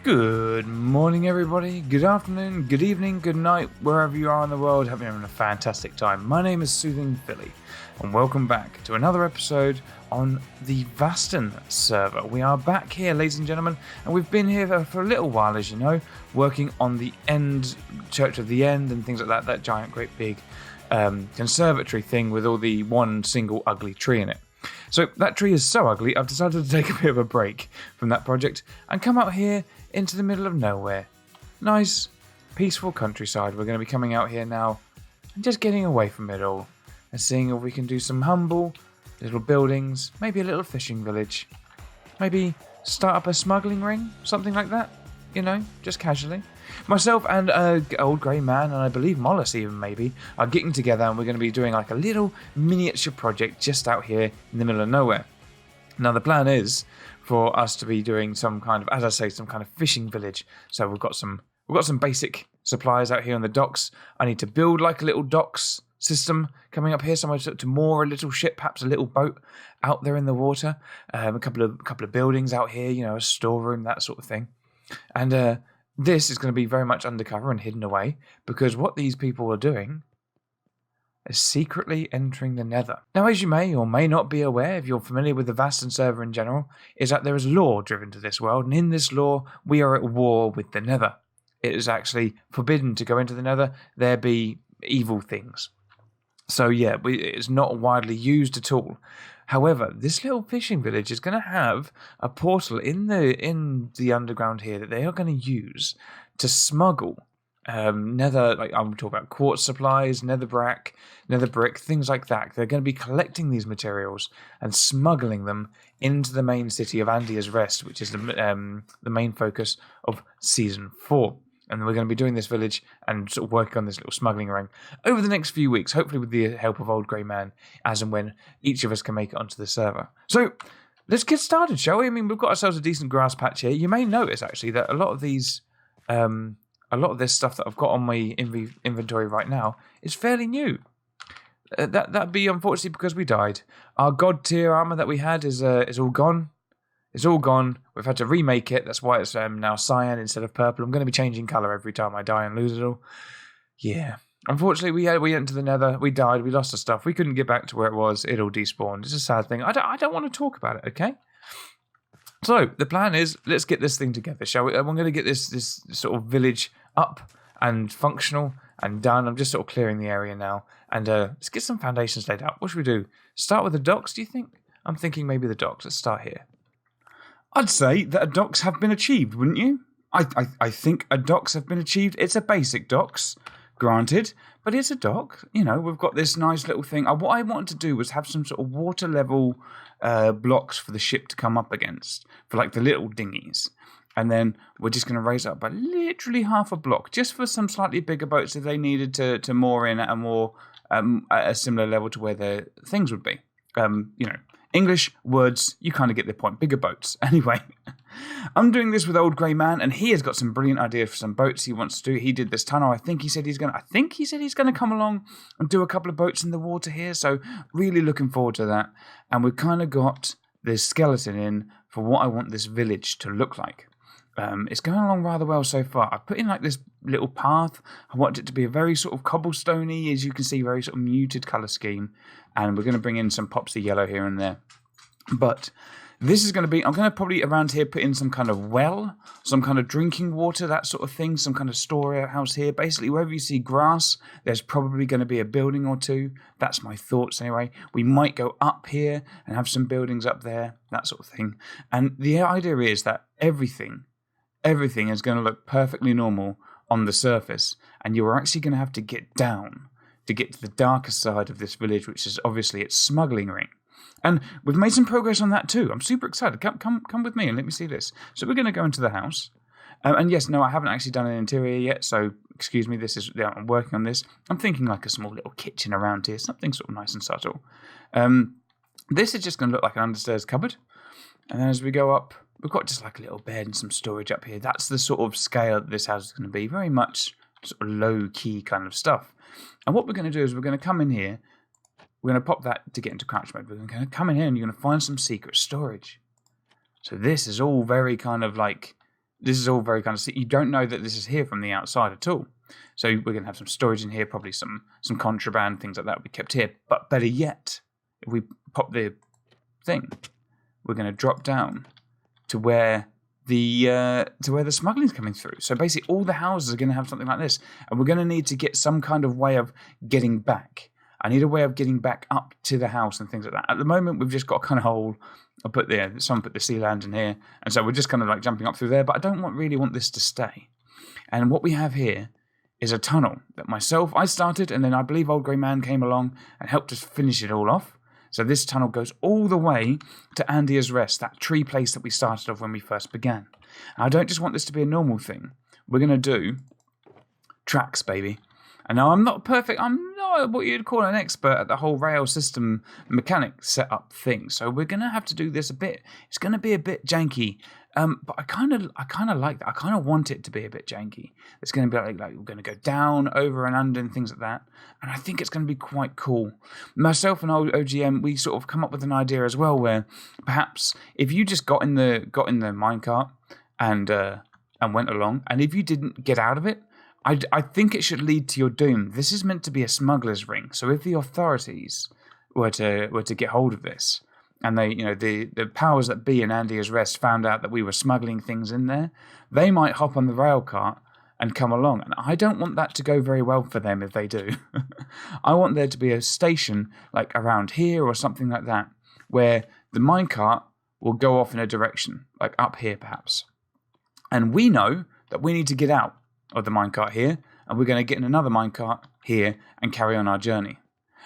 Good morning, everybody. Good afternoon, good evening, good night, wherever you are in the world. Hope you're having a fantastic time. My name is SoothingFilly, and welcome back to another episode on the Vasten server. We are back here, ladies and gentlemen, and we've been here for a little while, as you know, working on the Church of the End and things like that, that giant, great big conservatory thing with all the one single ugly tree in it. So that tree is so ugly, I've decided to take a bit of a break from that project and come out here into the middle of nowhere. Nice, peaceful countryside. We're going to be coming out here now and just getting away from it all and seeing if we can do some humble little buildings, maybe a little fishing village, maybe start up a smuggling ring, something like that, you know, just casually. Myself and old grey man, and I believe Mollus even maybe, are getting together and we're going to be doing like a little miniature project just out here in the middle of nowhere. Now the plan is for us to be doing some kind of, as I say, some kind of fishing village. So we've got some basic supplies out here on the docks. I need to build like a little docks system coming up here, somewhere to moor a little ship, perhaps a little boat out there in the water. A couple of buildings out here, you know, a storeroom, that sort of thing. And this is going to be very much undercover and hidden away because what these people are doing is secretly entering the Nether. Now, as you may or may not be aware, if you're familiar with the Vasten server in general, is that there is law driven to this world, and in this law, we are at war with the Nether. It is actually forbidden to go into the Nether. There be evil things. So yeah, it's not widely used at all. However, this little fishing village is going to have a portal in the underground here that they are going to use to smuggle nether, like I'm talking about quartz supplies, nether brick, things like that. They're going to be collecting these materials and smuggling them into the main city of Andia's Rest, which is the main focus of Season 4. And we're going to be doing this village and sort of working on this little smuggling ring over the next few weeks, hopefully with the help of Old Grey Man, as and when each of us can make it onto the server. So let's get started, shall we? I mean, we've got ourselves a decent grass patch here. You may notice, actually, that a lot of this stuff that I've got on my inventory right now is fairly new. That'd be unfortunately because we died. Our god tier armor that we had is all gone. It's all gone. We've had to remake it. That's why it's now cyan instead of purple. I'm going to be changing colour every time I die and lose it all. Yeah. Unfortunately, we went into the Nether. We died. We lost our stuff. We couldn't get back to where it was. It all despawned. It's a sad thing. I don't want to talk about it, okay? So, the plan is, let's get this thing together, shall we? I'm going to get this sort of village up and functional and done. I'm just sort of clearing the area now. And let's get some foundations laid out. What should we do? Start with the docks, do you think? I'm thinking maybe the docks. Let's start here. I'd say that docks have been achieved, wouldn't you? I think a docks have been achieved. It's a basic docks, granted, but it's a dock. You know, we've got this nice little thing. What I wanted to do was have some sort of water level blocks for the ship to come up against, for like the little dinghies. And then we're just going to raise up by literally half a block, just for some slightly bigger boats if they needed to moor in at a similar level to where their things would be. You know, English words, you kind of get the point. Bigger boats. Anyway, I'm doing this with Old Grey Man, and he has got some brilliant ideas for some boats he wants to do. He did this tunnel. I think he said he's going to come along and do a couple of boats in the water here. So really looking forward to that. And we've kind of got this skeleton in for what I want this village to look like. It's going along rather well so far. I've put in like this little path. I want it to be a very sort of cobblestoney, as you can see, very sort of muted colour scheme. And we're going to bring in some pops of yellow here and there. But this is going to be, I'm going to probably around here put in some kind of well, some kind of drinking water, that sort of thing, some kind of storehouse here. Basically, wherever you see grass, there's probably going to be a building or two. That's my thoughts anyway. We might go up here and have some buildings up there, that sort of thing. And the idea is that everything is going to look perfectly normal on the surface, and you're actually going to have to get down to get to the darker side of this village, which is obviously its smuggling ring. And we've made some progress on that too. I'm super excited. Come with me and let me see this. So we're going to go into the house. And yes, no, I haven't actually done an interior yet, so excuse me, I'm working on this. I'm thinking like a small little kitchen around here, something sort of nice and subtle. This is just going to look like an understairs cupboard. And then as we go up, we've got just like a little bed and some storage up here. That's the sort of scale that this house is going to be. Very much sort of low-key kind of stuff. And what we're going to do is we're going to come in here. We're going to pop that to get into crouch mode. We're going to come in here and you're going to find some secret storage. So this is all very kind of like this is all very kind of... You don't know that this is here from the outside at all. So we're going to have some storage in here, probably some contraband, things like that will be kept here. But better yet, if we pop the thing, we're going to drop down to where the smuggling's coming through. So basically all the houses are going to have something like this. And we're going to need to get some kind of way of getting back. I need a way of getting back up to the house and things like that. At the moment, we've just got a kind of hole. Someone put the sea land in here. And so we're just kind of like jumping up through there. But I don't really want this to stay. And what we have here is a tunnel that I started, and then I believe Old Grey Man came along and helped us finish it all off. So this tunnel goes all the way to Andia's Rest, that tree place that we started off when we first began. And I don't just want this to be a normal thing. We're going to do tracks, baby. And now I'm not what you'd call an expert at the whole rail system mechanic setup thing. So we're going to have to do this a bit. It's going to be a bit janky. But I kind of like that. I kind of want it to be a bit janky. It's going to be like we're going to go down, over and under and things like that. And I think it's going to be quite cool. Myself and OGM, we sort of come up with an idea as well where perhaps if you just got in the minecart and went along, and if you didn't get out of it, I think it should lead to your doom. This is meant to be a smuggler's ring. So if the authorities were to get hold of this, and they, the powers that be in Andia's Rest found out that we were smuggling things in there, they might hop on the rail cart and come along. And I don't want that to go very well for them if they do. I want there to be a station like around here or something like that, where the minecart will go off in a direction, like up here perhaps. And we know that we need to get out of the minecart here, and we're going to get in another minecart here and carry on our journey.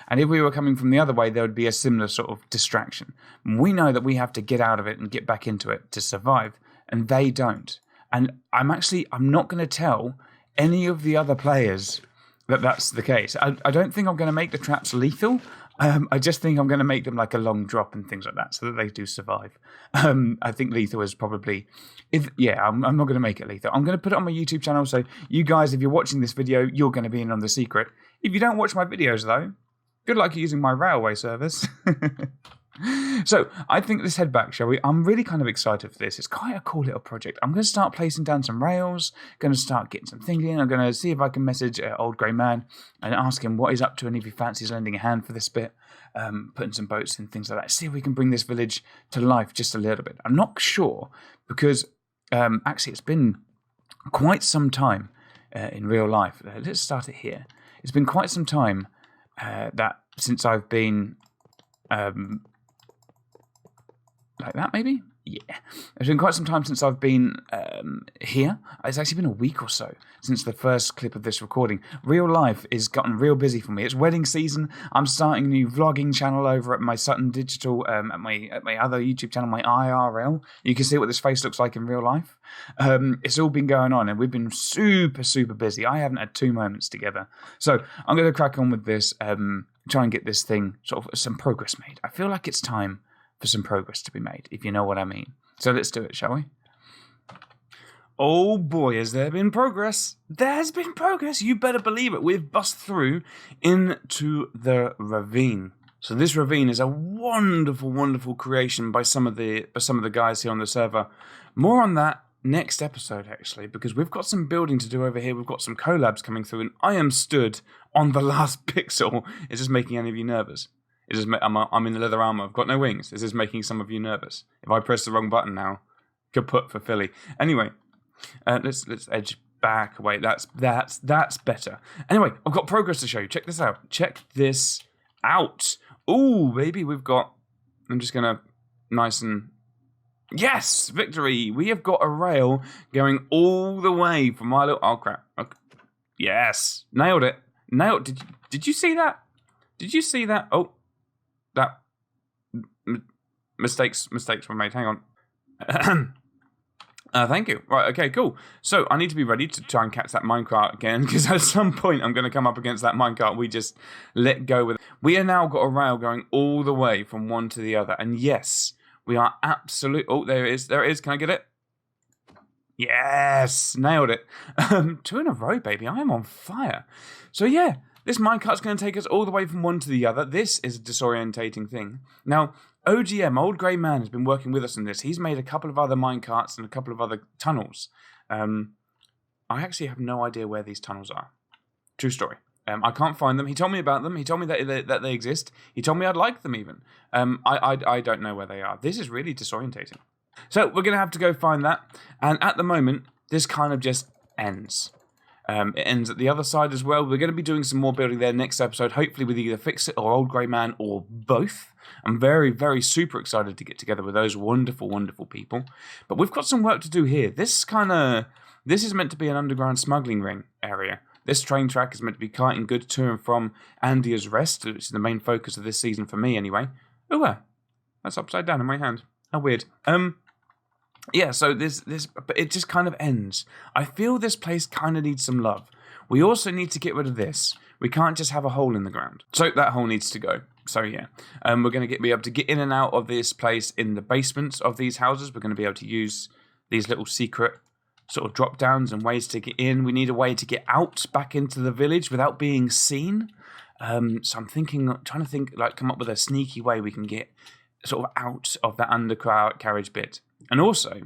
And if we were coming from the other way, there would be a similar sort of distraction. We know that we have to get out of it and get back into it to survive, and they don't. And I'm not going to tell any of the other players that that's the case. I don't think I'm going to make the traps lethal. I just think I'm going to make them like a long drop and things like that so that they do survive. I think lethal is probably... I'm not going to make it lethal. I'm going to put it on my YouTube channel, so you guys, if you're watching this video, you're going to be in on the secret. If you don't watch my videos, though, good luck using my railway service. So, I think let's head back, shall we? I'm really kind of excited for this. It's quite a cool little project. I'm going to start placing down some rails, going to start getting some thinking. I'm going to see if I can message Old Grey Man and ask him what he's up to and if he fancies lending a hand for this bit, putting some boats and things like that. See if we can bring this village to life just a little bit. I'm not sure because actually it's been quite some time in real life. Let's start it here. It's been quite some time that since I've been... like that, maybe? Yeah. It's been quite some time since I've been here. It's actually been a week or so since the first clip of this recording. Real life has gotten real busy for me. It's wedding season. I'm starting a new vlogging channel over at my Sutton Digital, at my other YouTube channel, my IRL. You can see what this face looks like in real life. It's all been going on, and we've been super, super busy. I haven't had 2 moments together. So I'm going to crack on with this, try and get this thing, sort of some progress made. I feel like it's time for some progress to be made, if you know what I mean. So let's do it, shall we? Oh boy, has there been progress. There's been progress. You better believe it. We've bust through into the ravine. So this ravine is a wonderful, wonderful creation by some of the guys here on the server. More on that next episode, actually, because we've got some building to do over here. We've got some collabs coming through, and I am stood on the last pixel. Is this making any of you nervous? I'm in the leather armor. I've got no wings. Is this making some of you nervous? If I press the wrong button now, kaput for Philly. Anyway, let's edge back away. That's better. Anyway, I've got progress to show you. Check this out. Check this out. Ooh, baby, we've got... I'm just gonna nice and... Yes, victory. We have got a rail going all the way from my little... Oh crap. Okay. Yes, nailed it. Did you see that? Did you see that? Oh. That mistakes were made. Hang on. Thank you. Right, okay, cool. So I need to be ready to try and catch that minecart again, because at some point I'm going to come up against that minecart we just let go with. We have now got a rail going all the way from one to the other. And yes, we are absolute... Oh, there it is. There it is. Can I get it? Yes, nailed it. 2 in a row, baby. I am on fire. So yeah. This minecart's going to take us all the way from one to the other. This is a disorientating thing. Now, OGM, Old Grey Man, has been working with us on this. He's made a couple of other minecarts and a couple of other tunnels. I actually have no idea where these tunnels are. True story. I can't find them. He told me about them. He told me that they exist. He told me I'd like them even. I don't know where they are. This is really disorientating. So we're going to have to go find that. And at the moment, this kind of just ends. It ends at the other side as well. We're going to be doing some more building there next episode, hopefully with either Fixxit or Old Grey Man or both. I'm very, very super excited to get together with those wonderful, wonderful people. But we've got some work to do here. This is meant to be an underground smuggling ring area. This train track is meant to be carting goods to and from Andia's Rest, which is the main focus of this season for me anyway. Ooh, that's upside down in my hand. How weird. Yeah, so it just kind of ends. I feel this place kind of needs some love. We also need to get rid of this. We can't just have a hole in the ground. So that hole needs to go. So yeah, we're going to be able to get in and out of this place in the basements of these houses. We're going to be able to use these little secret sort of drop downs and ways to get in. We need a way to get out back into the village without being seen. So I'm trying to think, like, come up with a sneaky way we can get sort of out of that undercarriage bit. And also,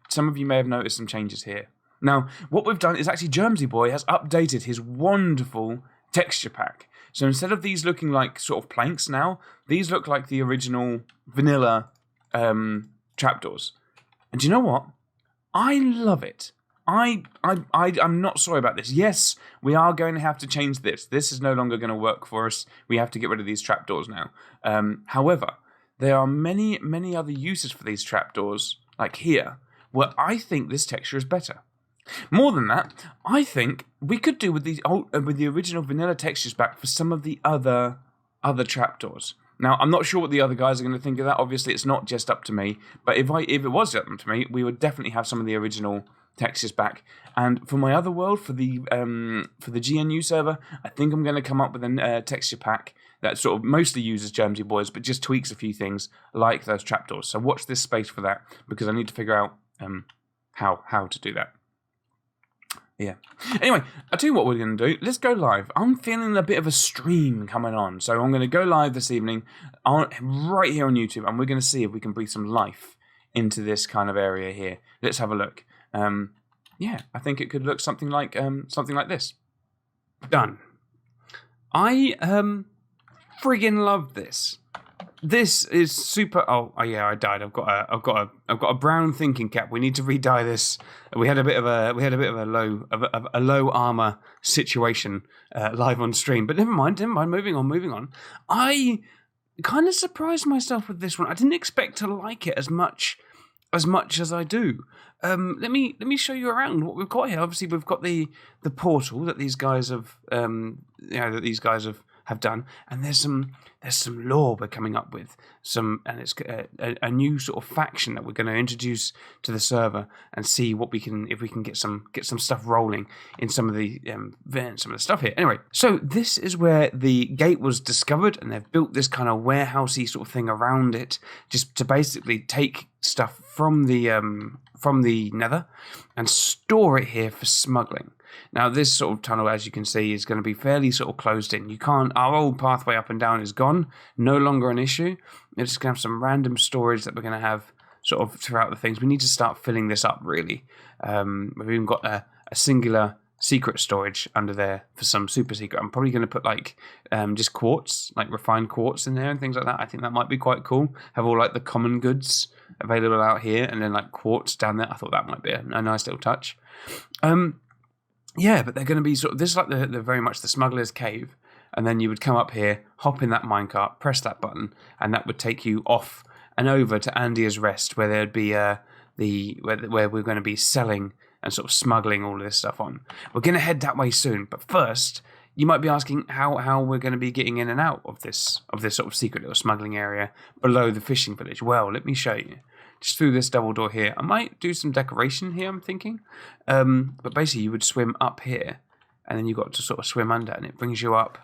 some of you may have noticed some changes here. Now, what we've done is actually Jermsy Boy has updated his wonderful texture pack. So instead of these looking like sort of planks now, these look like the original vanilla trapdoors. And do you know what? I love it. I'm not sorry about this. Yes, we are going to have to change this. This is no longer going to work for us. We have to get rid of these trapdoors now. However, there are many, many other uses for these trapdoors, like here, where I think this texture is better. More than that, I think we could do with the original vanilla textures back for some of the other trapdoors. Now, I'm not sure what the other guys are going to think of that. Obviously, it's not just up to me. But if it was up to me, we would definitely have some of the original textures back. And for my other world, for the GNU server, I think I'm going to come up with a texture pack that sort of mostly uses Jermsy Boys, but just tweaks a few things like those trapdoors. So watch this space for that, because I need to figure out how to do that. Yeah. Anyway, I'll tell you what we're going to do. Let's go live. I'm feeling a bit of a stream coming on. So I'm going to go live this evening right here on YouTube, and we're going to see if we can breathe some life into this kind of area here. Let's have a look. Yeah, I think it could look something like this. Done. I friggin' love this. This is super. Oh yeah, I died. I've got a brown thinking cap. We need to re-dye this. We had a bit of a low armor situation live on stream, but never mind. Moving on. I kind of surprised myself with this one. I didn't expect to like it as much as I do. Let me show you around what we've got here. Obviously, we've got the portal that these guys have have done, and there's some lore we're coming up with, and it's a new sort of faction that we're going to introduce to the server and see if we can get some stuff rolling in some of the stuff here. Anyway, so this is where the gate was discovered, and they've built this kind of warehousey sort of thing around it, just to basically take stuff from the Nether and store it here for smuggling. Now, this sort of tunnel, as you can see, is going to be fairly sort of closed in. Our old pathway up and down is gone, no longer an issue. We're just going to have some random storage that we're going to have sort of throughout the things. We need to start filling this up, really. We've even got a singular secret storage under there for some super secret. I'm probably going to put like just quartz, like refined quartz in there and things like that. I think that might be quite cool. Have all like the common goods available out here, and then like quartz down there. I thought that might be a nice little touch. Yeah, but they're going to be sort of, this is like the very much the Smugglers cave, and then you would come up here, hop in that minecart, press that button, and that would take you off and over to Andia's Rest, where there'd be where we're going to be selling and sort of smuggling all of this stuff on. We're going to head that way soon, but first, you might be asking how we're going to be getting in and out of this sort of secret little smuggling area below the fishing village. Well, let me show you. Just through this double door here. I might do some decoration here, I'm thinking. But basically, you would swim up here, and then you got to sort of swim under, and it brings you up,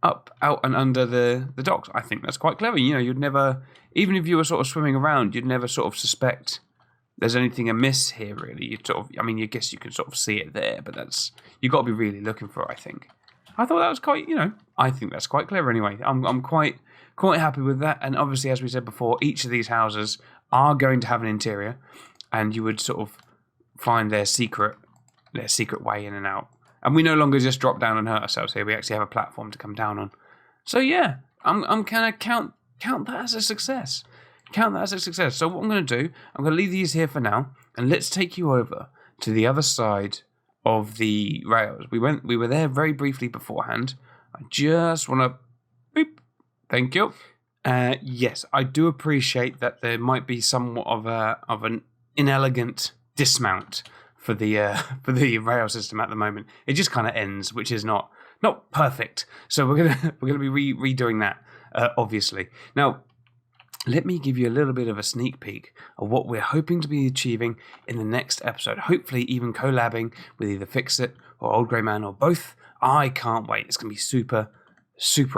out, and under the docks. I think that's quite clever. You know, you'd never, even if you were sort of swimming around, you'd never sort of suspect there's anything amiss here, really. You'd sort of, I mean, I guess you could sort of see it there, but you've got to be really looking for it, I think. I thought that was quite, I think that's quite clever anyway. I'm quite quite happy with that. And obviously, as we said before, each of these houses are going to have an interior, and you would sort of find their secret way in and out. And we no longer just drop down and hurt ourselves here. We actually have a platform to come down on. So yeah, I'm kind of count that as a success. Count that as a success. So what I'm going to do, I'm going to leave these here for now, and let's take you over to the other side of the rails. We were there very briefly beforehand. I just want to beep. Thank you. Yes, I do appreciate that there might be somewhat of an inelegant dismount for the rail system at the moment. It just kind of ends, which is not perfect. So we're gonna be redoing that, obviously. Now, let me give you a little bit of a sneak peek of what we're hoping to be achieving in the next episode. Hopefully, even collabing with either Fixxit or Old Grey Man or both. I can't wait. It's gonna be super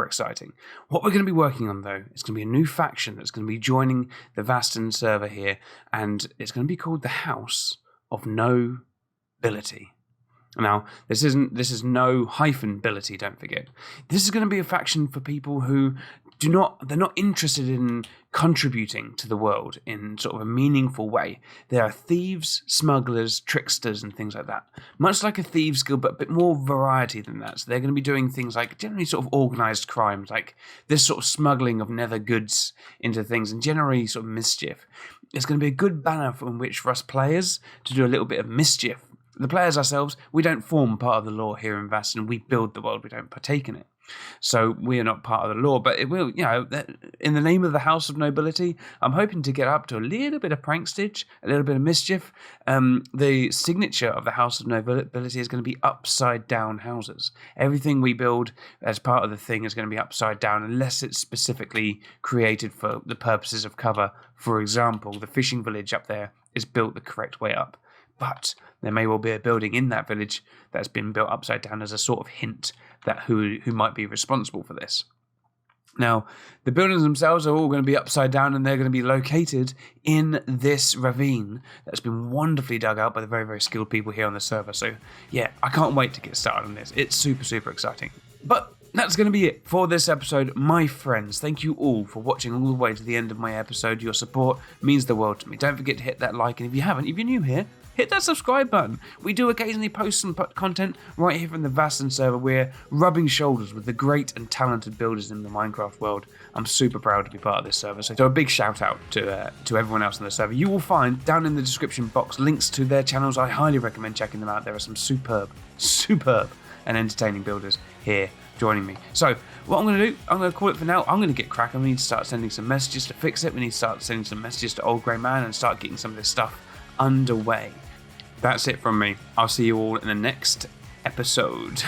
exciting. What we're going to be working on, though, is going to be a new faction that's going to be joining the Vasten server here, and it's going to be called the House of Nobility. Now, this is no hyphen ability, don't forget. This is going to be a faction for people who they're not interested in contributing to the world in sort of a meaningful way. They are thieves, smugglers, tricksters, and things like that. Much like a thieves guild, but a bit more variety than that. So they're going to be doing things like generally sort of organised crimes, like this sort of smuggling of nether goods into things, and generally sort of mischief. It's going to be a good banner from which for us players to do a little bit of mischief. The players ourselves, we don't form part of the lore here in Vasten. We build the world, we don't partake in it. So we are not part of the lore, but it will, in the name of the House of Nobility, I'm hoping to get up to a little bit of prankstage, a little bit of mischief. The signature of the House of Nobility is going to be upside down houses. Everything we build as part of the thing is going to be upside down unless it's specifically created for the purposes of cover. For example, the fishing village up there is built the correct way up. But there may well be a building in that village that's been built upside down as a sort of hint that who might be responsible for this. Now, the buildings themselves are all going to be upside down, and they're going to be located in this ravine that's been wonderfully dug out by the very, very skilled people here on the server. So, yeah, I can't wait to get started on this. It's super exciting. But that's going to be it for this episode, my friends. Thank you all for watching all the way to the end of my episode. Your support means the world to me. Don't forget to hit that like, and if you're new here, hit that subscribe button. We do occasionally post some content right here from the Vasten server. We're rubbing shoulders with the great and talented builders in the Minecraft world. I'm super proud to be part of this server. So a big shout out to everyone else on the server. You will find down in the description box links to their channels. I highly recommend checking them out. There are some superb and entertaining builders here joining me. So what I'm going to do, I'm going to call it for now. I'm going to get cracking. We need to start sending some messages to Fixxit. We need to start sending some messages to Old Grey Man and start getting some of this stuff underway. That's it from me. I'll see you all in the next episode.